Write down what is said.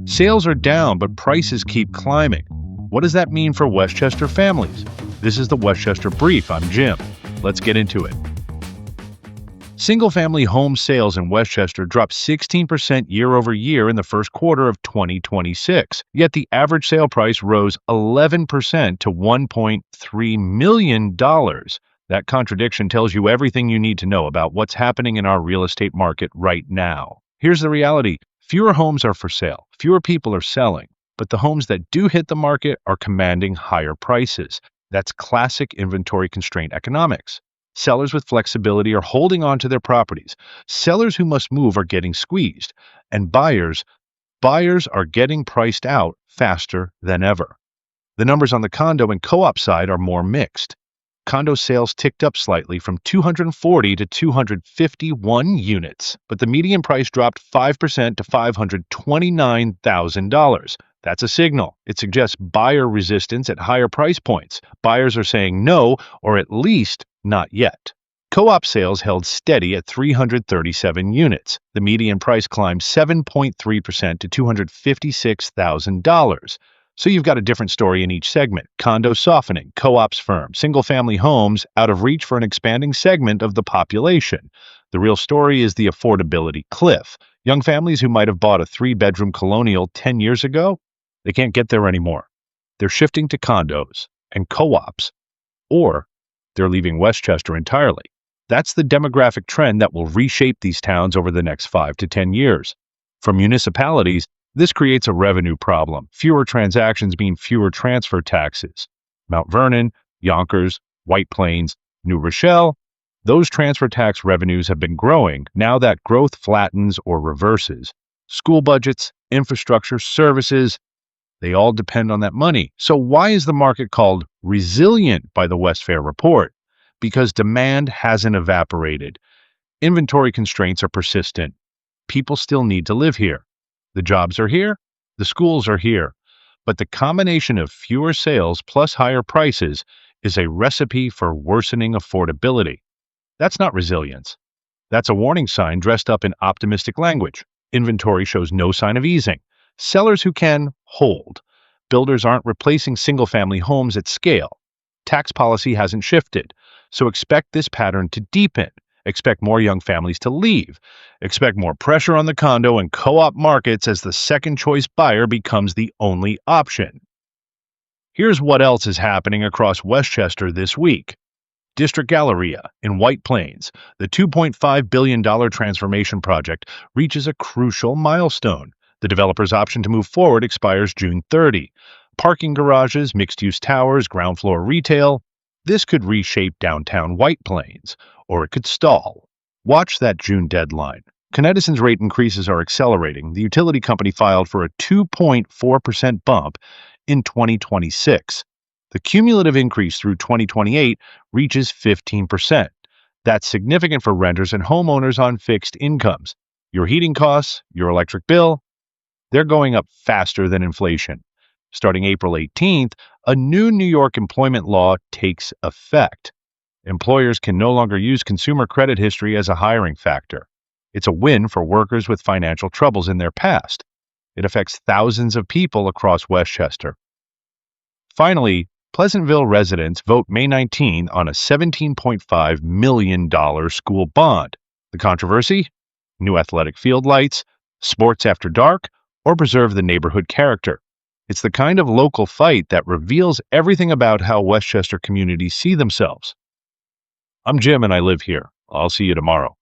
Sales are down, but prices keep climbing. What does that mean for Westchester families? This is the Westchester Brief. I'm Jim. Let's get into it. Single-family home sales in Westchester dropped 16% year-over-year in the first quarter of 2026, yet the average sale price rose 11% to $1.3 million. That contradiction tells you everything you need to know about what's happening in our real estate market right now. Here's the reality. Fewer homes are for sale, fewer people are selling, but the homes that do hit the market are commanding higher prices. That's classic inventory constraint economics. Sellers with flexibility are holding on to their properties. Sellers who must move are getting squeezed. And buyers are getting priced out faster than ever. The numbers on the condo and co-op side are more mixed. Condo sales ticked up slightly from 240 to 251 units, but the median price dropped 5% to $529,000. That's a signal. It suggests buyer resistance at higher price points. Buyers are saying no, or at least not yet. Co-op sales held steady at 337 units. The median price climbed 7.3% to $256,000. So you've got a different story in each segment. Condo softening, co-ops firm, single-family homes out of reach for an expanding segment of the population. The real story is the affordability cliff. Young families who might have bought a 3-bedroom colonial 10 years ago, they can't get there anymore. They're shifting to condos and co-ops, or they're leaving Westchester entirely. That's the demographic trend that will reshape these towns over the next 5 to 10 years. For municipalities, this creates a revenue problem. Fewer transactions mean fewer transfer taxes. Mount Vernon, Yonkers, White Plains, New Rochelle, those transfer tax revenues have been growing now that growth flattens or reverses. School budgets, infrastructure, services, they all depend on that money. So why is the market called resilient by the West Fair report? Because demand hasn't evaporated. Inventory constraints are persistent. People still need to live here. The jobs are here, the schools are here, but the combination of fewer sales plus higher prices is a recipe for worsening affordability. That's not resilience. That's a warning sign dressed up in optimistic language. Inventory shows no sign of easing. Sellers who can, hold. Builders aren't replacing single-family homes at scale. Tax policy hasn't shifted, so expect this pattern to deepen. Expect more young families to leave. Expect more pressure on the condo and co-op markets as the second-choice buyer becomes the only option. Here's what else is happening across Westchester this week. District Galleria in White Plains, the $2.5 billion transformation project, reaches a crucial milestone. The developer's option to move forward expires June 30. Parking garages, mixed-use towers, ground-floor retail. This could reshape downtown White Plains, or it could stall. Watch that June deadline. Con Edison's rate increases are accelerating. The utility company filed for a 2.4% bump in 2026. The cumulative increase through 2028 reaches 15%. That's significant for renters and homeowners on fixed incomes. Your heating costs, your electric bill, they're going up faster than inflation. Starting April 18th, a new New York employment law takes effect. Employers can no longer use consumer credit history as a hiring factor. It's a win for workers with financial troubles in their past. It affects thousands of people across Westchester. Finally, Pleasantville residents vote May 19 on a $17.5 million school bond. The controversy? New athletic field lights, sports after dark, or preserve the neighborhood character. It's the kind of local fight that reveals everything about how Westchester communities see themselves. I'm Jim and I live here. I'll see you tomorrow.